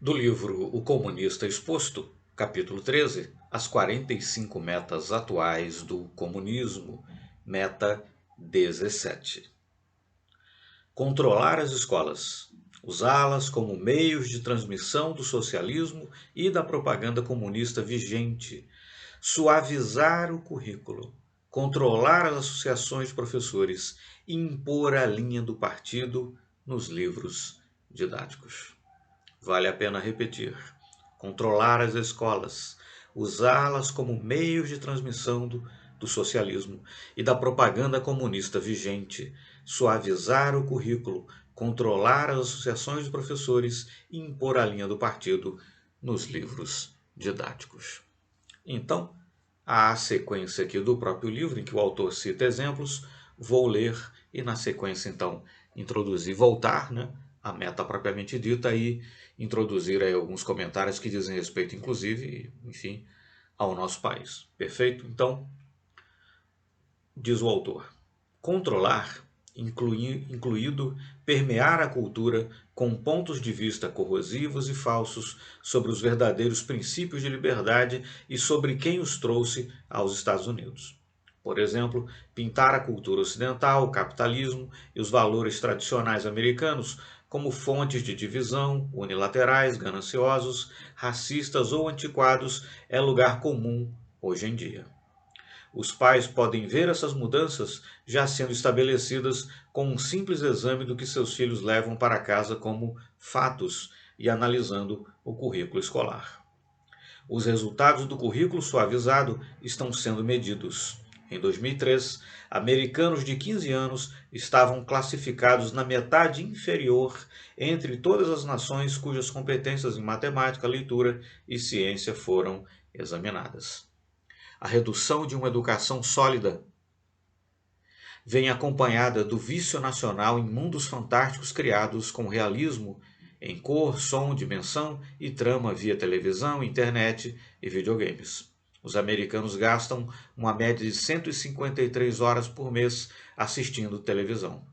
Do livro O Comunista Exposto, capítulo 13, as 45 metas atuais do comunismo, meta 17. Controlar as escolas, usá-las como meios de transmissão do socialismo e da propaganda comunista vigente, suavizar o currículo, controlar as associações de professores e impor a linha do partido nos livros didáticos. Vale a pena repetir: controlar as escolas, usá-las como meios de transmissão do socialismo e da propaganda comunista vigente, suavizar o currículo, controlar as associações de professores e impor a linha do partido nos livros didáticos. Então, há a sequência aqui do próprio livro, em que o autor cita exemplos, vou ler e, na sequência, então, introduzir, voltar, à meta propriamente dita e introduzir aí alguns comentários que dizem respeito, inclusive, enfim, ao nosso país. Perfeito? Então, diz o autor: controlar, incluído permear a cultura com pontos de vista corrosivos e falsos sobre os verdadeiros princípios de liberdade e sobre quem os trouxe aos Estados Unidos. Por exemplo, pintar a cultura ocidental, o capitalismo e os valores tradicionais americanos como fontes de divisão, unilaterais, gananciosos, racistas ou antiquados é lugar comum hoje em dia. Os pais podem ver essas mudanças já sendo estabelecidas com um simples exame do que seus filhos levam para casa como fatos e analisando o currículo escolar. Os resultados do currículo suavizado estão sendo medidos. Em 2003, americanos de 15 anos estavam classificados na metade inferior entre todas as nações cujas competências em matemática, leitura e ciência foram examinadas. A redução de uma educação sólida vem acompanhada do vício nacional em mundos fantásticos criados com realismo em cor, som, dimensão e trama via televisão, internet e videogames. Os americanos gastam uma média de 153 horas por mês assistindo televisão.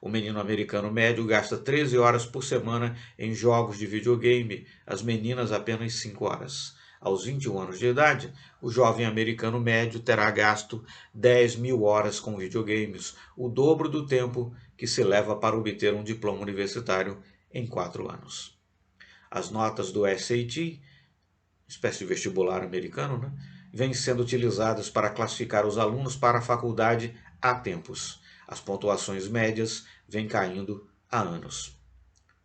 O menino americano médio gasta 13 horas por semana em jogos de videogame, as meninas apenas 5 horas. Aos 21 anos de idade, o jovem americano médio terá gasto 10.000 horas com videogames, o dobro do tempo que se leva para obter um diploma universitário em 4 anos. As notas do SAT, espécie de vestibular americano, vêm sendo utilizadas para classificar os alunos para a faculdade há tempos. As pontuações médias vêm caindo há anos.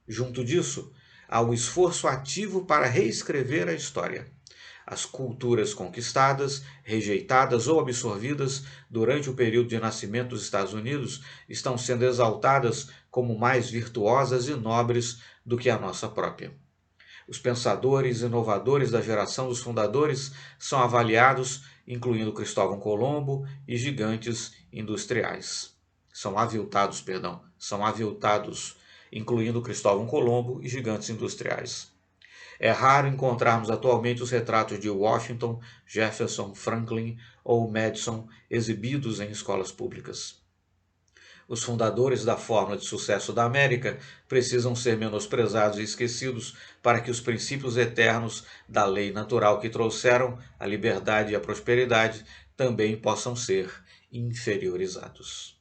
Junto disso, há o esforço ativo para reescrever a história. As culturas conquistadas, rejeitadas ou absorvidas durante o período de nascimento dos Estados Unidos estão sendo exaltadas como mais virtuosas e nobres do que a nossa própria. Os pensadores inovadores da geração dos fundadores são avaliados, incluindo Cristóvão Colombo e gigantes industriais. São aviltados, incluindo Cristóvão Colombo e gigantes industriais. É raro encontrarmos atualmente os retratos de Washington, Jefferson, Franklin ou Madison exibidos em escolas públicas. Os fundadores da fórmula de sucesso da América precisam ser menosprezados e esquecidos para que os princípios eternos da lei natural que trouxeram a liberdade e a prosperidade também possam ser inferiorizados.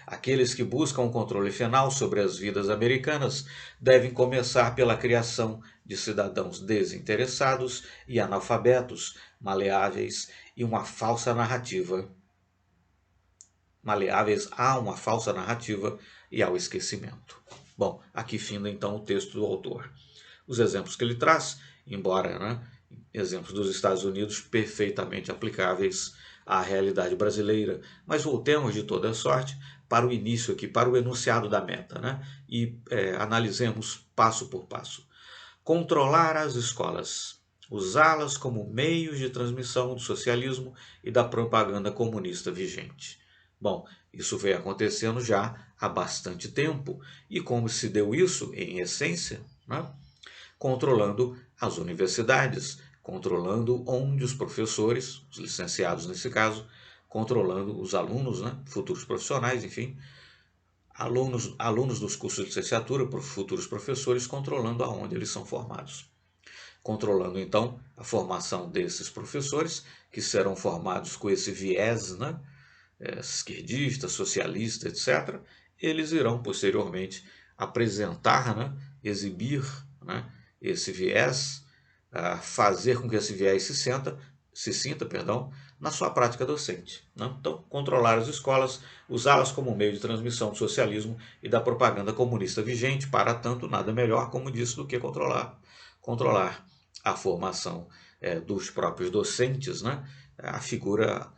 Aqueles que buscam o controle final sobre as vidas americanas devem começar pela criação de cidadãos desinteressados e analfabetos, maleáveis a uma falsa narrativa e ao esquecimento. Bom, aqui finda então o texto do autor. Os exemplos que ele traz, embora exemplos dos Estados Unidos perfeitamente aplicáveis à realidade brasileira, mas voltemos de toda sorte para o início aqui, para o enunciado da meta, e analisemos passo por passo. Controlar as escolas, usá-las como meios de transmissão do socialismo e da propaganda comunista vigente. Bom, isso veio acontecendo já há bastante tempo. E como se deu isso, em essência? Controlando as universidades, controlando onde os professores, os licenciados nesse caso, controlando os alunos, futuros profissionais, enfim, alunos dos cursos de licenciatura, futuros professores, controlando aonde eles são formados. Controlando, então, a formação desses professores, que serão formados com esse viés, né, esquerdista, socialista, etc., eles irão, posteriormente, apresentar, né, exibir, né, esse viés, fazer com que esse viés se sinta, na sua prática docente, né? Então, controlar as escolas, usá-las como meio de transmissão do socialismo e da propaganda comunista vigente, para tanto, nada melhor, como disse, do que controlar a formação dos próprios docentes, né? A figura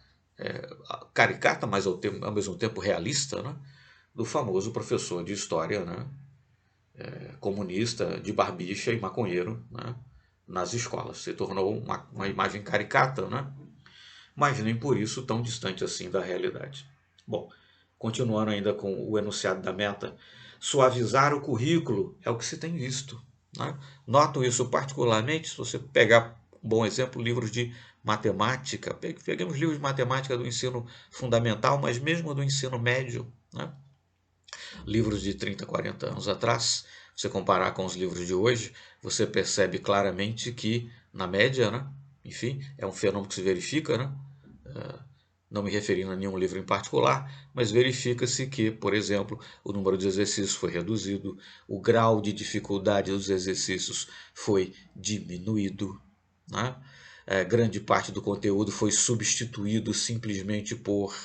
caricata, mas ao mesmo tempo realista, né? Do famoso professor de história, né? Comunista, de barbicha e maconheiro, né? Nas escolas. Se tornou uma imagem caricata, né? Mas nem por isso tão distante assim da realidade. Bom, continuando ainda com o enunciado da meta, suavizar o currículo é o que se tem visto, né? Noto isso particularmente se você pegar, um bom exemplo, livros de matemática. Peguemos livros de matemática do ensino fundamental, mas mesmo do ensino médio, né? Livros de 30, 40 anos atrás, você comparar com os livros de hoje, você percebe claramente que, na média, né? Enfim, é um fenômeno que se verifica, né? Não me referindo a nenhum livro em particular, mas verifica-se que, por exemplo, o número de exercícios foi reduzido, o grau de dificuldade dos exercícios foi diminuído, né? Grande parte do conteúdo foi substituído simplesmente por,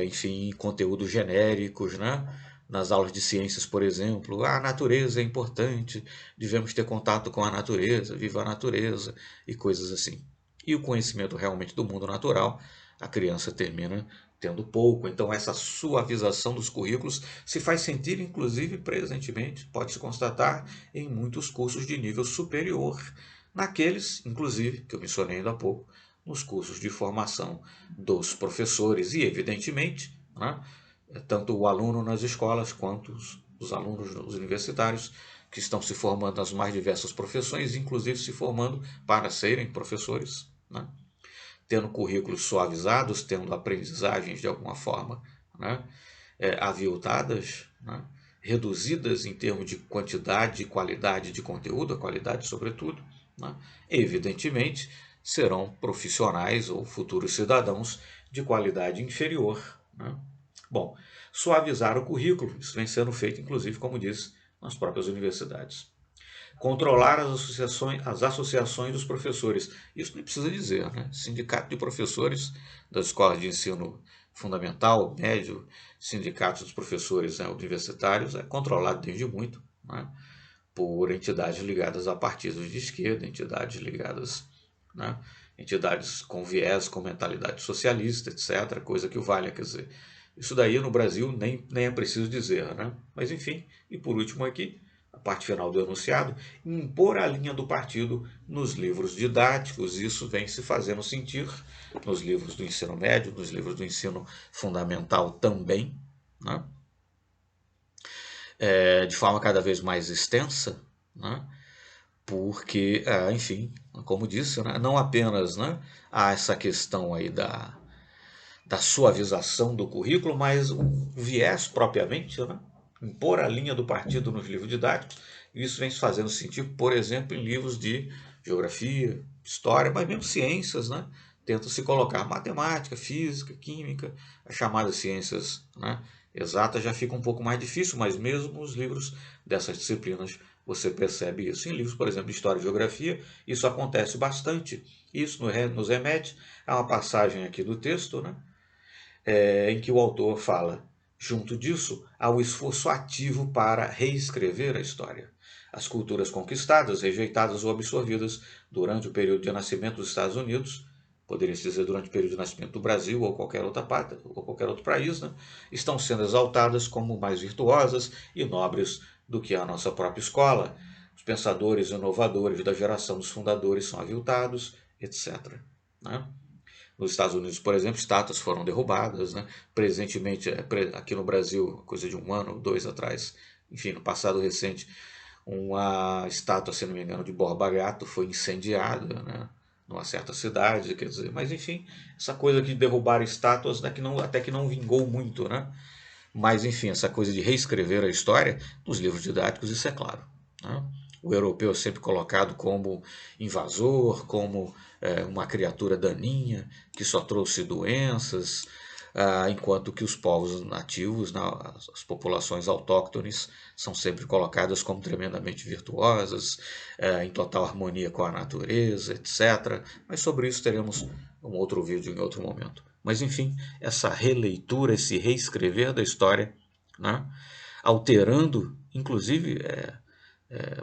enfim, conteúdos genéricos, né? Nas aulas de ciências, por exemplo, a natureza é importante, devemos ter contato com a natureza, viva a natureza e coisas assim. E o conhecimento realmente do mundo natural, a criança termina tendo pouco. Então, essa suavização dos currículos se faz sentir, inclusive, presentemente, pode-se constatar, em muitos cursos de nível superior. Naqueles, inclusive, que eu mencionei ainda há pouco, nos cursos de formação dos professores e, evidentemente, né, tanto o aluno nas escolas quanto os alunos universitários que estão se formando nas mais diversas profissões, inclusive se formando para serem professores, né? Tendo currículos suavizados, tendo aprendizagens de alguma forma, né? Aviltadas, né? Reduzidas em termos de quantidade e qualidade de conteúdo, a qualidade sobretudo, né? Evidentemente serão profissionais ou futuros cidadãos de qualidade inferior, né? Bom, suavizar o currículo, isso vem sendo feito, inclusive, como disse, nas próprias universidades. Controlar as associações dos professores. Isso nem precisa dizer, né? Sindicato de professores das escolas de ensino fundamental, médio, sindicatos dos professores, né, universitários, é controlado desde muito, né, por entidades ligadas a partidos de esquerda, entidades ligadas, né, entidades com viés, com mentalidade socialista, etc., coisa que o valha, quer dizer. Isso daí no Brasil nem é preciso dizer, né? Mas enfim, e por último aqui, a parte final do enunciado, impor a linha do partido nos livros didáticos. Isso vem se fazendo sentir nos livros do ensino médio, nos livros do ensino fundamental também, né? De forma cada vez mais extensa, né? Porque, enfim, como disse, né? Não apenas, né, há essa questão aí da suavização do currículo, mas o viés propriamente, né? Impor a linha do partido nos livros didáticos. Isso vem se fazendo sentido, por exemplo, em livros de geografia, história, mas mesmo ciências, né? Tenta se colocar matemática, física, química, as chamadas ciências, né, exatas já fica um pouco mais difícil, mas mesmo nos livros dessas disciplinas você percebe isso. Em livros, por exemplo, de história e geografia, isso acontece bastante. Isso nos remete a uma passagem aqui do texto, né, em que o autor fala: junto disso, há o esforço ativo para reescrever a história. As culturas conquistadas, rejeitadas ou absorvidas durante o período de nascimento dos Estados Unidos, poderia-se dizer durante o período de nascimento do Brasil ou qualquer outra parte, ou qualquer outro país, né, estão sendo exaltadas como mais virtuosas e nobres do que a nossa própria escola. Os pensadores inovadores da geração dos fundadores são aviltados, etc., né? Nos Estados Unidos, por exemplo, estátuas foram derrubadas, né? Presentemente, aqui no Brasil, coisa de um ano, dois atrás, enfim, no passado recente, uma estátua, se não me engano, de Borba Gato foi incendiada, né, numa certa cidade, quer dizer, mas enfim, essa coisa de derrubar estátuas, né, até que não vingou muito, né? Mas, enfim, essa coisa de reescrever a história, nos livros didáticos, isso é claro, né? O europeu é sempre colocado como invasor, como uma criatura daninha, que só trouxe doenças, enquanto que os povos nativos, né, as populações autóctones, são sempre colocadas como tremendamente virtuosas, em total harmonia com a natureza, etc. Mas sobre isso teremos um outro vídeo em outro momento. Mas, enfim, essa releitura, esse reescrever da história, né, alterando, inclusive,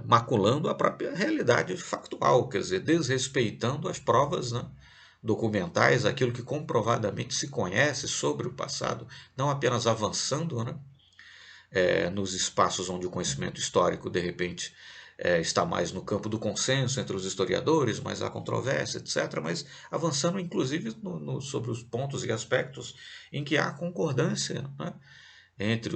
maculando a própria realidade factual, quer dizer, desrespeitando as provas, né, documentais, aquilo que comprovadamente se conhece sobre o passado, não apenas avançando, né, nos espaços onde o conhecimento histórico, de repente, está mais no campo do consenso entre os historiadores, mas há controvérsia, etc., mas avançando, inclusive, sobre os pontos e aspectos em que há concordância, né, entre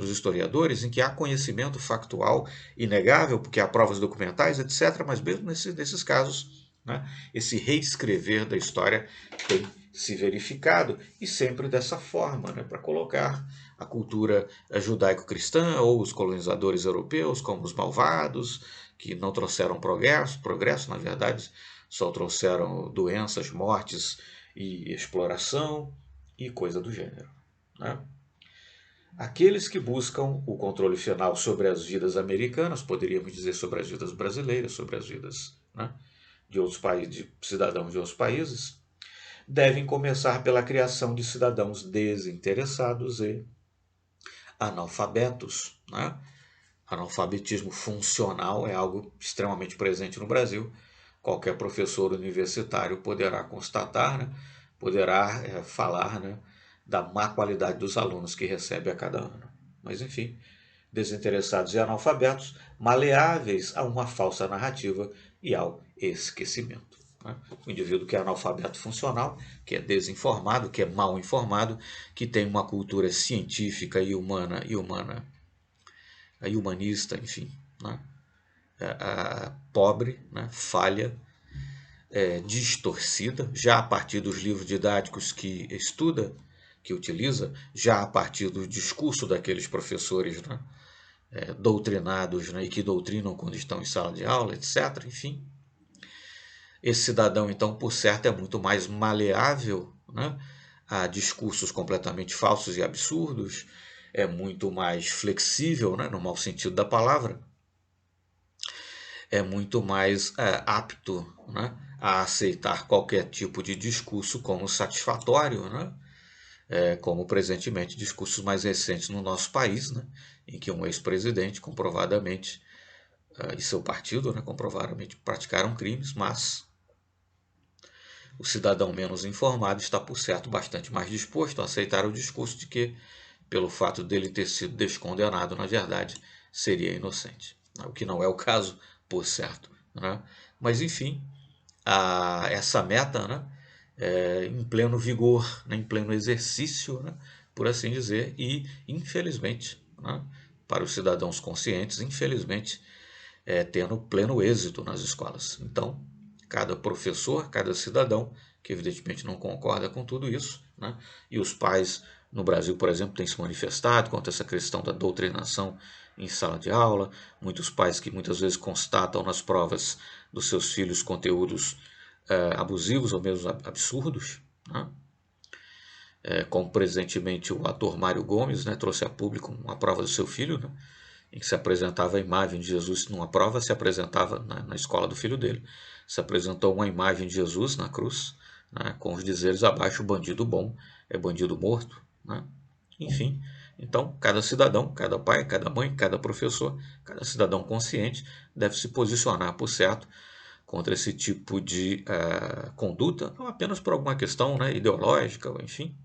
os historiadores, em que há conhecimento factual inegável, porque há provas documentais, etc., mas mesmo nesses casos, né, esse reescrever da história tem se verificado, e sempre dessa forma, né, para colocar a cultura judaico-cristã ou os colonizadores europeus como os malvados, que não trouxeram progresso, na verdade, só trouxeram doenças, mortes e exploração e coisa do gênero, né? Aqueles que buscam o controle final sobre as vidas americanas, poderíamos dizer sobre as vidas brasileiras, sobre as vidas, né, de outros países, de cidadãos de outros países, devem começar pela criação de cidadãos desinteressados e analfabetos, né? Analfabetismo funcional é algo extremamente presente no Brasil. Qualquer professor universitário poderá constatar, né, poderá falar, né, da má qualidade dos alunos que recebe a cada ano. Mas, enfim, desinteressados e analfabetos, maleáveis a uma falsa narrativa e ao esquecimento, né? O indivíduo que é analfabeto funcional, que é desinformado, que é mal informado, que tem uma cultura científica e humanista, enfim, né, pobre, né, falha, distorcida, já a partir dos livros didáticos que estuda, que utiliza, já a partir do discurso daqueles professores, né, doutrinados, né, e que doutrinam quando estão em sala de aula, etc. Enfim, esse cidadão, então, por certo, é muito mais maleável, né, a discursos completamente falsos e absurdos, é muito mais flexível, né, no mau sentido da palavra, é muito mais apto, né, a aceitar qualquer tipo de discurso como satisfatório, né, como presentemente discursos mais recentes no nosso país, né, em que um ex-presidente comprovadamente e seu partido, né, comprovadamente praticaram crimes, mas o cidadão menos informado está, por certo, bastante mais disposto a aceitar o discurso de que, pelo fato dele ter sido descondenado, na verdade, seria inocente. O que não é o caso, por certo, né? Mas, enfim, essa meta, né, em pleno vigor, né, em pleno exercício, né, por assim dizer, e, infelizmente, né, para os cidadãos conscientes, infelizmente, tendo pleno êxito nas escolas. Então, cada professor, cada cidadão, que evidentemente não concorda com tudo isso, né, e os pais no Brasil, por exemplo, têm se manifestado contra essa questão da doutrinação em sala de aula, muitos pais que muitas vezes constatam nas provas dos seus filhos conteúdos abusivos ou mesmo absurdos, né? Como presentemente o ator Mário Gomes, né, trouxe a público uma prova do seu filho, né, em que se apresentava a imagem de Jesus numa prova, se apresentava na escola do filho dele, se apresentou uma imagem de Jesus na cruz, né, com os dizeres abaixo: bandido bom é bandido morto, né? Enfim, então cada cidadão, cada pai, cada mãe, cada professor, cada cidadão consciente deve se posicionar, por certo, contra esse tipo de conduta, não apenas por alguma questão, né, ideológica, enfim,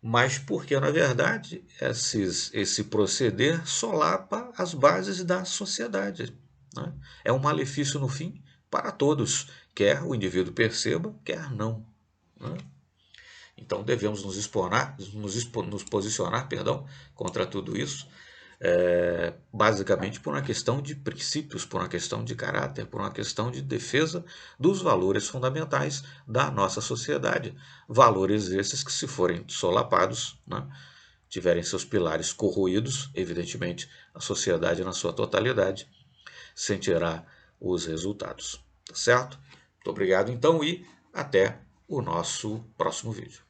mas porque, na verdade, esse proceder solapa as bases da sociedade, né? É um malefício, no fim, para todos, quer o indivíduo perceba, quer não, né? Então devemos nos posicionar, perdão, contra tudo isso, basicamente por uma questão de princípios, por uma questão de caráter, por uma questão de defesa dos valores fundamentais da nossa sociedade. Valores esses que, se forem solapados, né, tiverem seus pilares corroídos, evidentemente a sociedade na sua totalidade sentirá os resultados. Tá certo? Muito obrigado então e até o nosso próximo vídeo.